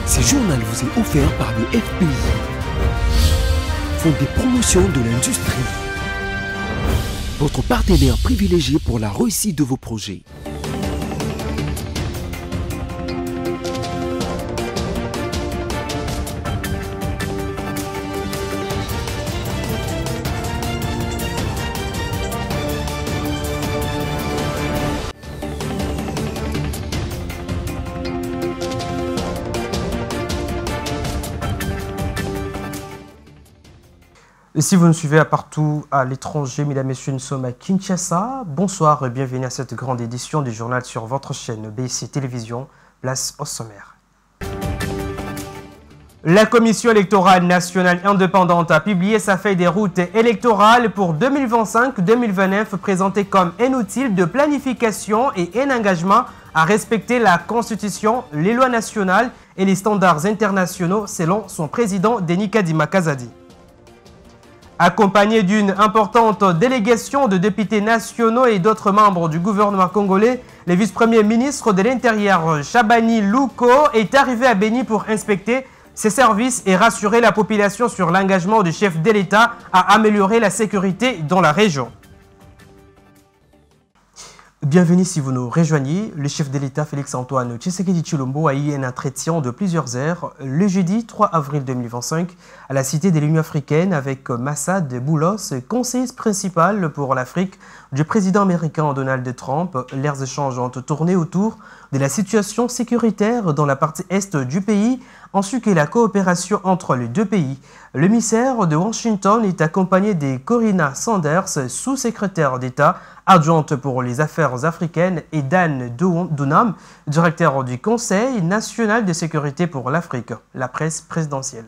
Ce journal vous est offert par le FPI, Fonds de promotion de l'industrie, votre partenaire privilégié pour la réussite de vos projets. Et si vous nous suivez partout à l'étranger, mesdames et messieurs, nous sommes à Kinshasa. Bonsoir et bienvenue à cette grande édition du journal sur votre chaîne BIC Télévision. Place au sommaire. La Commission électorale nationale indépendante a publié sa feuille des routes électorales pour 2025-2029 présentée comme un outil de planification et un engagement à respecter la Constitution, les lois nationales et les standards internationaux selon son président Denis Kadima Kazadi. Accompagné d'une importante délégation de députés nationaux et d'autres membres du gouvernement congolais, le vice-premier ministre de l'Intérieur, Chabani Louko, est arrivé à Béni pour inspecter ses services et rassurer la population sur l'engagement du chef de l'État à améliorer la sécurité dans la région. Bienvenue si vous nous rejoignez. Le chef de l'État Félix-Antoine Tshisekedi Tshilombo a eu un entretien de plusieurs heures le jeudi 3 avril 2025 à la Cité de l'Union africaine avec Massad Boulos, conseiller principal pour l'Afrique du président américain Donald Trump. Leurs échanges ont tourné autour de la situation sécuritaire dans la partie est du pays ainsi que la coopération entre les deux pays. L'émissaire de Washington est accompagné de Corinna Sanders, sous-secrétaire d'État adjointe pour les affaires africaines, et Dan Dunham, directeur du Conseil national de sécurité pour l'Afrique, la presse présidentielle.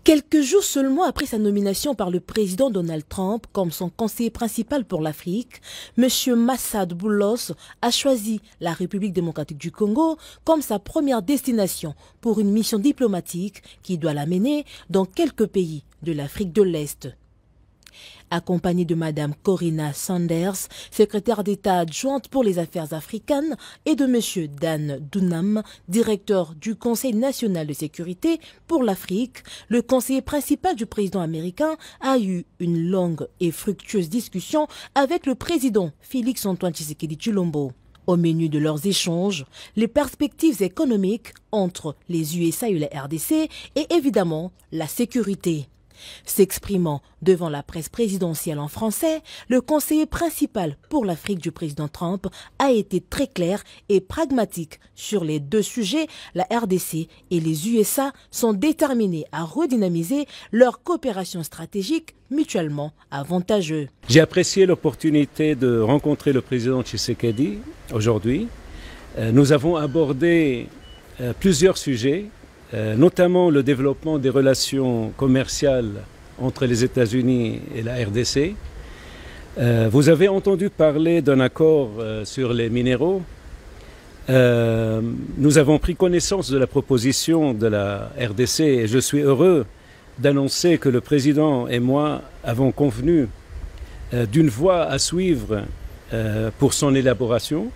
Quelques jours seulement après sa nomination par le président Donald Trump comme son conseiller principal pour l'Afrique, M. Massad Boulos a choisi la République démocratique du Congo comme sa première destination pour une mission diplomatique qui doit l'amener dans quelques pays de l'Afrique de l'Est. Accompagnée de Mme Corinna Sanders, secrétaire d'État adjointe pour les affaires africaines, et de M. Dan Dunham, directeur du Conseil national de sécurité pour l'Afrique, le conseiller principal du président américain a eu une longue et fructueuse discussion avec le président Félix-Antoine Tshisekedi Tshilombo. Au menu de leurs échanges, les perspectives économiques entre les USA et la RDC et évidemment la sécurité. S'exprimant devant la presse présidentielle en français, le conseiller principal pour l'Afrique du président Trump a été très clair et pragmatique sur les deux sujets. La RDC et les USA sont déterminés à redynamiser leur coopération stratégique mutuellement avantageuse. J'ai apprécié l'opportunité de rencontrer le président Tshisekedi aujourd'hui. Nous avons abordé plusieurs sujets, notamment le développement des relations commerciales entre les États-Unis et la RDC. Vous avez entendu parler d'un accord sur les minéraux. Nous avons pris connaissance de la proposition de la RDC et je suis heureux d'annoncer que le président et moi avons convenu d'une voie à suivre pour son élaboration.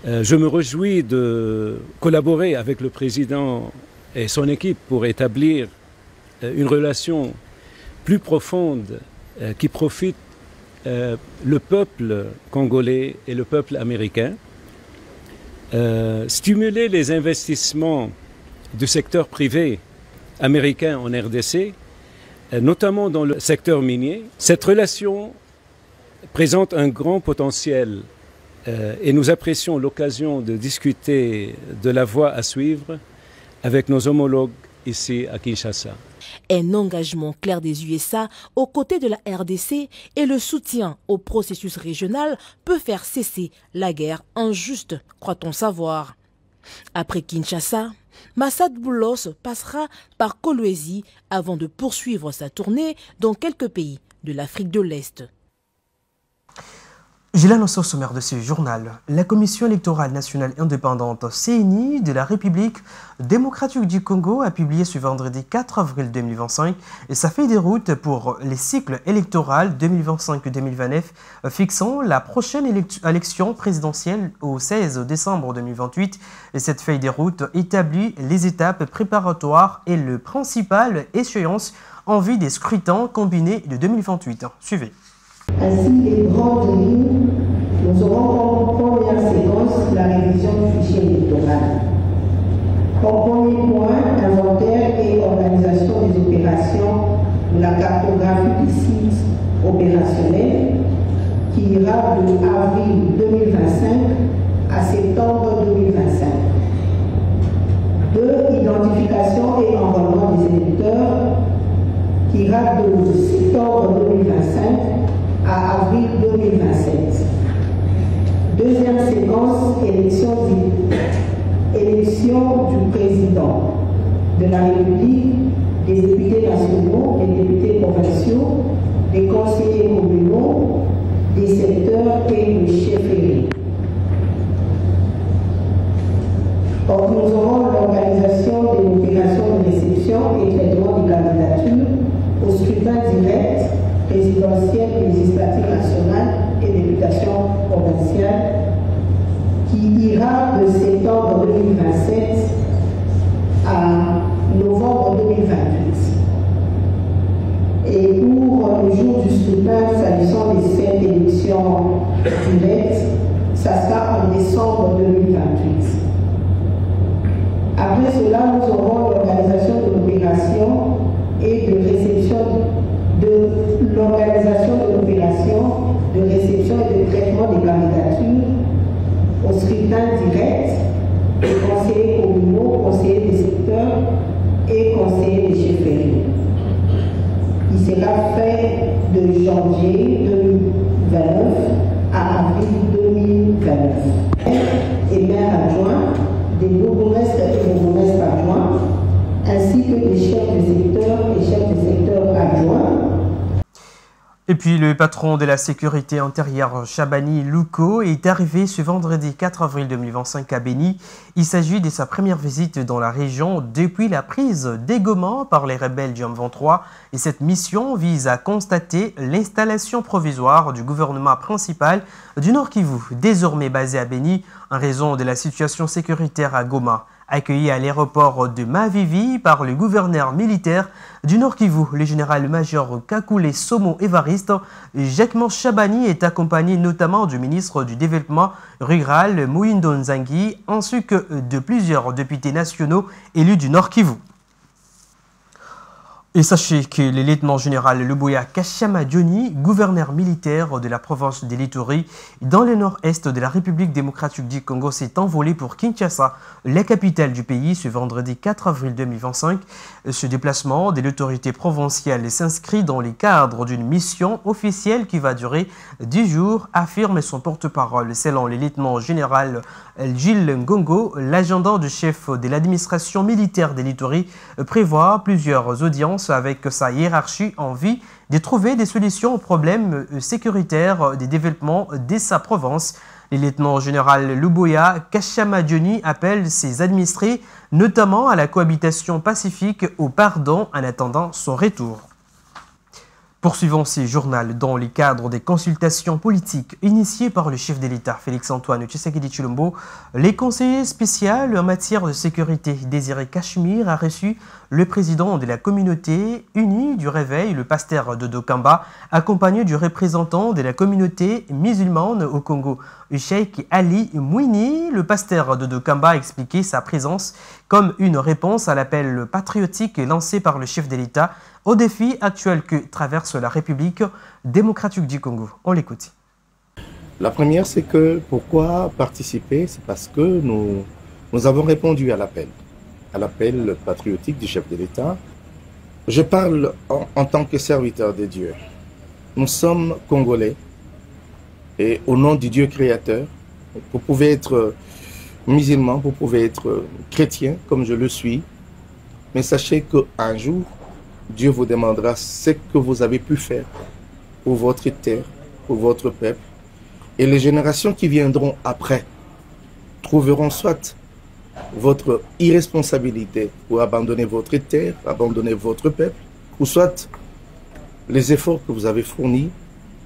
Je me réjouis de collaborer avec le président et son équipe pour établir une relation plus profonde qui profite le peuple congolais et le peuple américain. Stimuler les investissements du secteur privé américain en RDC, notamment dans le secteur minier. Cette relation présente un grand potentiel et nous apprécions l'occasion de discuter de la voie à suivre avec nos homologues ici à Kinshasa. Un engagement clair des USA aux côtés de la RDC et le soutien au processus régional peut faire cesser la guerre injuste, croit-on savoir. Après Kinshasa, Massad Boulos passera par Kolwezi avant de poursuivre sa tournée dans quelques pays de l'Afrique de l'Est. Je l'annonce au sommaire de ce journal. La Commission électorale nationale indépendante CNI de la République démocratique du Congo a publié ce vendredi 4 avril 2025 sa feuille de route pour les cycles électoraux 2025-2029 fixant la prochaine élection présidentielle au 16 décembre 2028. Et cette feuille de route établit les étapes préparatoires et le principal échéance en vue des scrutins combinés de 2028. Suivez. Ainsi, les grandes lignes, nous aurons comme première séquence la révision du fichier électoral. Comme premier point, inventaire et organisation des opérations de la cartographie des sites opérationnels qui ira de avril 2025 à septembre 2025. 2. Identification et enrôlement des électeurs qui ira de septembre 2025 à avril 2027. Deuxième séquence, élection du président de la République, des députés nationaux, des députés provinciaux, des conseillers communaux, des secteurs et des chefferies. Or, nous aurons l'organisation de l'opération de réception et traitement des candidatures au scrutin direct présidentielle, législative nationale et députation provinciale qui ira de septembre 2027 à novembre 2028. Et pour le jour du scrutin, s'agissant des 7 élections directes, ça sera en décembre 2028. Après cela, nous aurons l'organisation de l'opération et de réception de réception et de traitement des candidatures au scrutin direct des conseillers communaux, conseillers des secteurs et conseillers des chefferies. Il sera fait de janvier 2029 à avril 2029. Et maire adjoint, des bourgmestres et bourgmestres adjoints, ainsi que des chefs de secteur et chefs de secteur adjoints. Et puis le patron de la sécurité intérieure Chabani Louko est arrivé ce vendredi 4 avril 2025 à Béni. Il s'agit de sa première visite dans la région depuis la prise d'Égoma par les rebelles du M23 et cette mission vise à constater l'installation provisoire du gouvernement principal du Nord Kivu, désormais basé à Béni en raison de la situation sécuritaire à Goma. Accueilli à l'aéroport de Mavivi par le gouverneur militaire du Nord Kivu, le général-major Kakule Somo Evariste, Jacquemont Chabani est accompagné notamment du ministre du Développement rural Mohindo Nzangi ainsi que de plusieurs députés nationaux élus du Nord Kivu. Et sachez que le lieutenant-général Luboya Kashama Dioni, gouverneur militaire de la province de l'Ituri, dans le nord-est de la République démocratique du Congo, s'est envolé pour Kinshasa, la capitale du pays, ce vendredi 4 avril 2025. Ce déplacement de l'autorité provinciale s'inscrit dans le cadre d'une mission officielle qui va durer 10 jours, affirme son porte-parole. Selon le lieutenant-général Gilles Ngongo, l'agenda du chef de l'administration militaire de l'Ituri prévoit plusieurs audiences avec sa hiérarchie en vue de trouver des solutions aux problèmes sécuritaires des développements de sa province. Le lieutenant-général Luboya Kashama Dioni appelle ses administrés notamment à la cohabitation pacifique au pardon en attendant son retour. Poursuivons ces journaux dans le cadre des consultations politiques initiées par le chef de l'État, Félix-Antoine Tshisekedi Tshilombo. Les conseillers spéciaux en matière de sécurité, Désiré Cachemire, a reçu le président de la communauté unie du Réveil, le pasteur Dodo Kamba, accompagné du représentant de la communauté musulmane au Congo, Cheikh Ali Mouini. Le pasteur Dodo Kamba a expliqué sa présence comme une réponse à l'appel patriotique lancé par le chef de l'État aux défis actuels que traverse la République démocratique du Congo. On l'écoute. La première, c'est que pourquoi participer? C'est parce que nous avons répondu à l'appel patriotique du chef de l'État. Je parle en tant que serviteur de Dieu. Nous sommes Congolais et au nom du Dieu créateur, vous pouvez être musulman, vous pouvez être chrétien comme je le suis, mais sachez qu'un jour, Dieu vous demandera ce que vous avez pu faire pour votre terre, pour votre peuple, Et les générations qui viendront après trouveront soit votre irresponsabilité pour abandonner votre terre, abandonner votre peuple, ou soit les efforts que vous avez fournis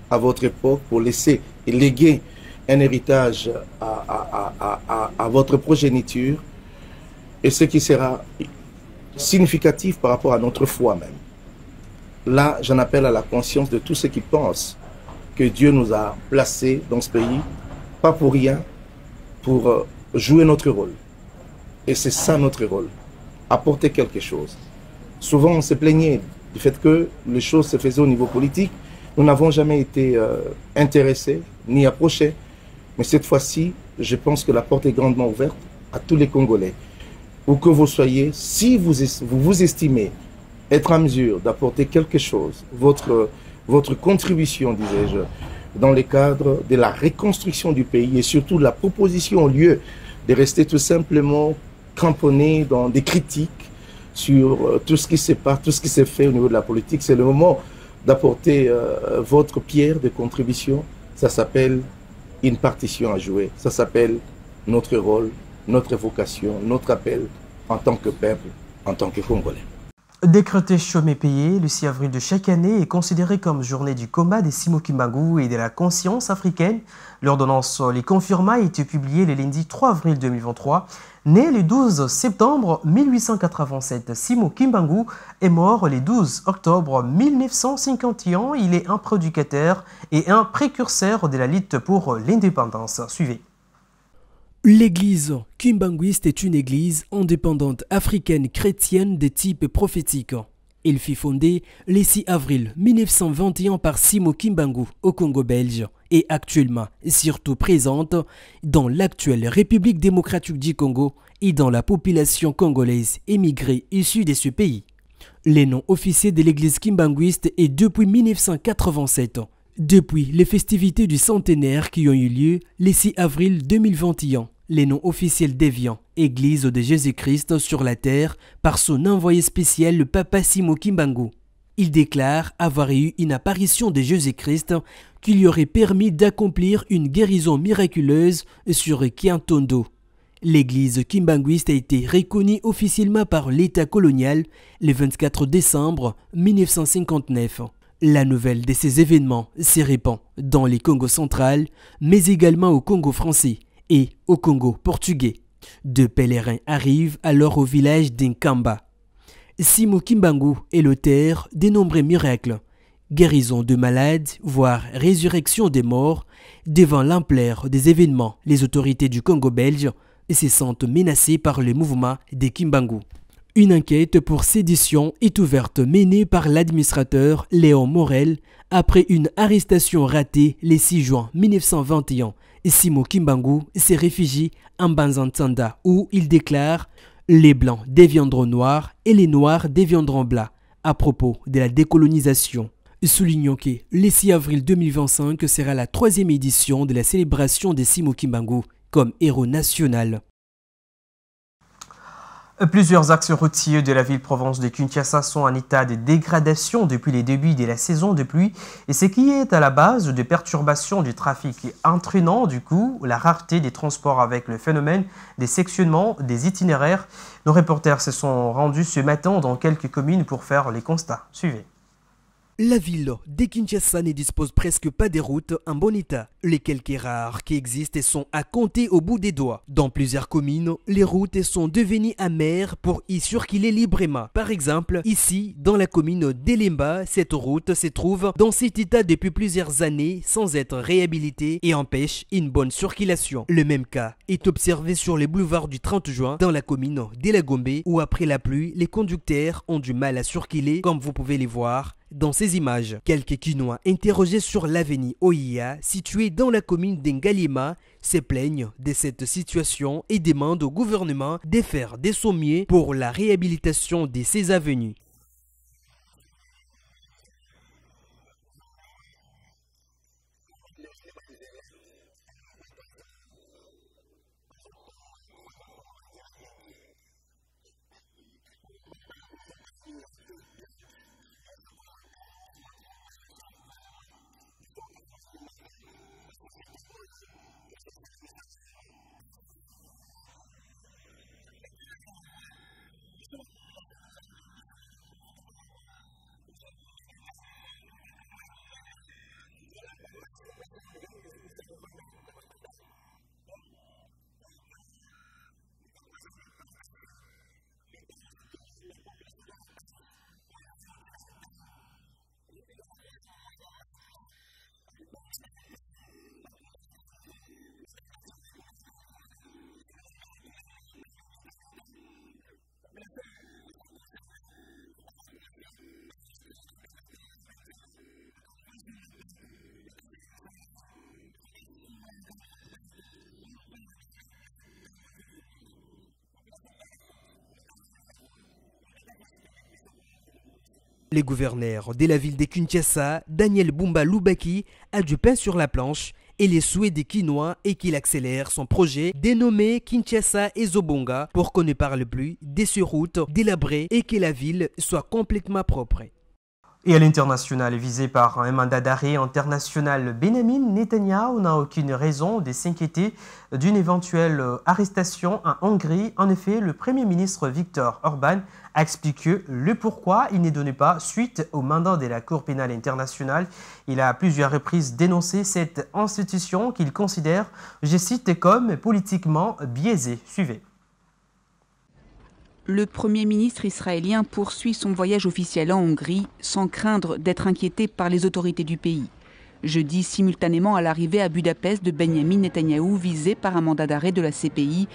à votre époque pour laisser et léguer un héritage à votre progéniture, et ce qui sera significatif par rapport à notre foi même. Là, j'en appelle à la conscience de tous ceux qui pensent que Dieu nous a placés dans ce pays, pas pour rien, pour jouer notre rôle. Et c'est ça notre rôle, apporter quelque chose. Souvent, on se plaignait du fait que les choses se faisaient au niveau politique. Nous n'avons jamais été intéressés ni approchés. Mais cette fois-ci, je pense que la porte est grandement ouverte à tous les Congolais. Où que vous soyez, si vous estimez être en mesure d'apporter quelque chose, votre contribution, disais-je, dans le cadre de la reconstruction du pays et surtout de la proposition, au lieu de rester tout simplement cramponné dans des critiques sur tout ce qui se passe, tout ce qui s'est fait au niveau de la politique, c'est le moment d'apporter votre pierre de contribution. Ça s'appelle une partition à jouer. Ça s'appelle notre rôle, notre vocation, notre appel en tant que peuple, en tant que Congolais. Décrété chômé payé, le 6 avril de chaque année est considéré comme journée du combat des Simon Kimbangu et de la conscience africaine. L'ordonnance les confirma a été publiée le lundi 3 avril 2023. Né le 12 septembre 1887, Simon Kimbangu est mort le 12 octobre 1951. Il est un prédicateur et un précurseur de la lutte pour l'indépendance. Suivez. L'église kimbanguiste est une église indépendante africaine chrétienne de type prophétique. Elle fut fondée le 6 avril 1921 par Simon Kimbangu au Congo belge et actuellement surtout présente dans l'actuelle République démocratique du Congo et dans la population congolaise émigrée issue de ce pays. Le nom officiel de l'église kimbanguiste est depuis 1987. Depuis les festivités du centenaire qui ont eu lieu le 6 avril 2021, le nom officiel devient Église de Jésus-Christ sur la terre par son envoyé spécial, le Papa Simon Kimbangu. Il déclare avoir eu une apparition de Jésus-Christ qui lui aurait permis d'accomplir une guérison miraculeuse sur Kiantondo. L'église kimbanguiste a été reconnue officiellement par l'État colonial le 24 décembre 1959. La nouvelle de ces événements se répand dans les Congo central, mais également au Congo français et au Congo portugais. Deux pèlerins arrivent alors au village d'Inkamba. Simon Kimbangu est l'auteur de nombreux miracles, guérison de malades, voire résurrection des morts. Devant l'ampleur des événements, les autorités du Congo belge se sentent menacées par le mouvement des Kimbangu. Une enquête pour sédition est ouverte menée par l'administrateur Léon Morel après une arrestation ratée le 6 juin 1921. Simon Kimbangu s'est réfugié en Banzantanda où il déclare « Les blancs deviendront noirs et les noirs deviendront blancs » à propos de la décolonisation. Soulignons que le 6 avril 2025 sera la 3e édition de la célébration de Simon Kimbangu comme héros national. Plusieurs axes routiers de la ville-province de Kinshasa sont en état de dégradation depuis les débuts de la saison de pluie et ce qui est à la base de perturbations du trafic entraînant du coup la rareté des transports avec le phénomène des sectionnements des itinéraires. Nos reporters se sont rendus ce matin dans quelques communes pour faire les constats. Suivez. La ville de Kinshasa ne dispose presque pas des routes en bon état. Les quelques rares qui existent sont à compter au bout des doigts. Dans plusieurs communes, les routes sont devenues amères pour y circuler librement. Par exemple, ici, dans la commune d'Elemba, cette route se trouve dans cet état depuis plusieurs années sans être réhabilitée et empêche une bonne circulation. Le même cas est observé sur les boulevards du 30 juin dans la commune d'Elagombe où après la pluie, les conducteurs ont du mal à circuler comme vous pouvez les voir dans ces images. Quelques Kinois interrogés sur l'avenue Oia, située dans la commune d'Engalima, se plaignent de cette situation et demandent au gouvernement de faire de son mieux pour la réhabilitation de ces avenues. Le gouverneur de la ville de Kinshasa, Daniel Bumba Lubaki, a du pain sur la planche et les souhaits des Kinois est qu'il accélère son projet dénommé Kinshasa et Zobonga pour qu'on ne parle plus des surroutes délabrées et que la ville soit complètement propre. Et à l'international, visé par un mandat d'arrêt international, Benjamin Netanyahu n'a aucune raison de s'inquiéter d'une éventuelle arrestation en Hongrie. En effet, le Premier ministre Viktor Orban a expliqué le pourquoi il ne donnait pas suite au mandat de la Cour pénale internationale. Il a à plusieurs reprises dénoncé cette institution qu'il considère, je cite, comme politiquement biaisée. Suivez. Le Premier ministre israélien poursuit son voyage officiel en Hongrie sans craindre d'être inquiété par les autorités du pays. Jeudi, simultanément à l'arrivée à Budapest de Benjamin Netanyahou visé par un mandat d'arrêt de la CPI,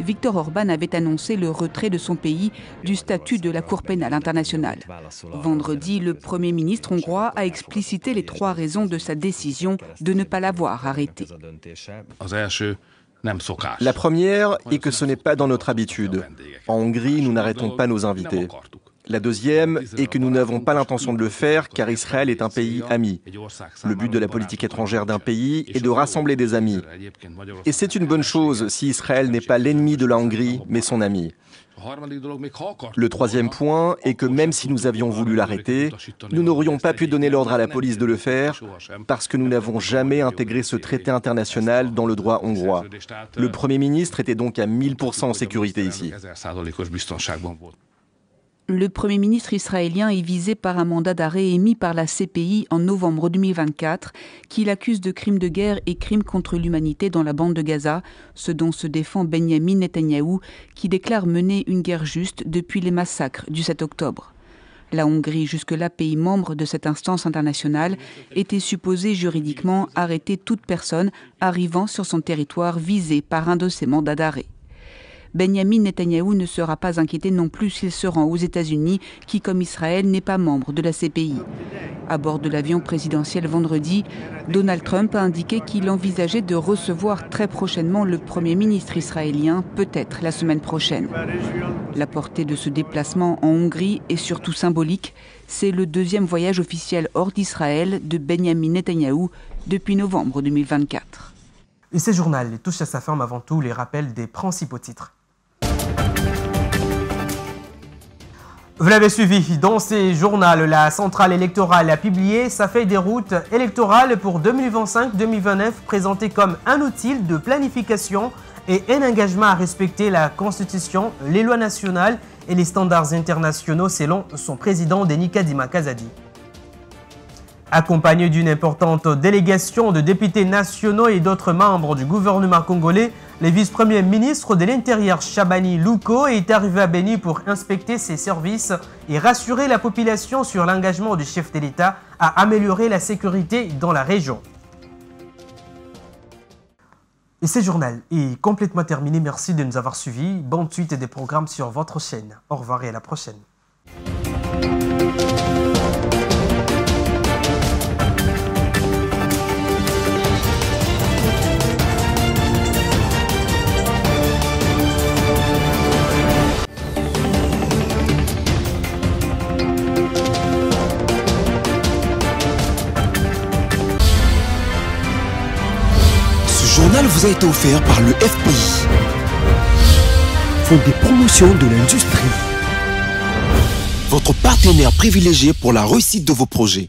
Viktor Orban avait annoncé le retrait de son pays du statut de la Cour pénale internationale. Vendredi, le Premier ministre hongrois a explicité les 3 raisons de sa décision de ne pas l'avoir arrêté. La première est que ce n'est pas dans notre habitude. En Hongrie, nous n'arrêtons pas nos invités. La deuxième est que nous n'avons pas l'intention de le faire car Israël est un pays ami. Le but de la politique étrangère d'un pays est de rassembler des amis. Et c'est une bonne chose si Israël n'est pas l'ennemi de la Hongrie, mais son ami. Le troisième point est que même si nous avions voulu l'arrêter, nous n'aurions pas pu donner l'ordre à la police de le faire parce que nous n'avons jamais intégré ce traité international dans le droit hongrois. Le Premier ministre était donc à 1000% en sécurité ici. Le Premier ministre israélien est visé par un mandat d'arrêt émis par la CPI en novembre 2024 qui l'accuse de crimes de guerre et crimes contre l'humanité dans la bande de Gaza, ce dont se défend Benjamin Netanyahou qui déclare mener une guerre juste depuis les massacres du 7 octobre. La Hongrie, jusque-là pays membre de cette instance internationale, était supposée juridiquement arrêter toute personne arrivant sur son territoire visée par un de ces mandats d'arrêt. Benjamin Netanyahou ne sera pas inquiété non plus s'il se rend aux États-Unis, qui, comme Israël, n'est pas membre de la CPI. À bord de l'avion présidentiel vendredi, Donald Trump a indiqué qu'il envisageait de recevoir très prochainement le Premier ministre israélien, peut-être la semaine prochaine. La portée de ce déplacement en Hongrie est surtout symbolique. C'est le 2e voyage officiel hors d'Israël de Benjamin Netanyahou depuis novembre 2024. Et ce journal touche à sa fin, mais avant tout les rappels des principaux titres. Vous l'avez suivi, dans ces journaux, la centrale électorale a publié sa feuille des routes électorales pour 2025-2029 présentée comme un outil de planification et un engagement à respecter la Constitution, les lois nationales et les standards internationaux selon son président Denis Kadima Kazadi. Accompagné d'une importante délégation de députés nationaux et d'autres membres du gouvernement congolais, le vice-premier ministre de l'Intérieur Chabani Louko est arrivé à Beni pour inspecter ses services et rassurer la population sur l'engagement du chef de l'État à améliorer la sécurité dans la région. Et ce journal est complètement terminé. Merci de nous avoir suivis. Bonne suite des programmes sur votre chaîne. Au revoir et à la prochaine. Ce journal vous a été offert par le FPI, Fonds des promotions de l'industrie, votre partenaire privilégié pour la réussite de vos projets.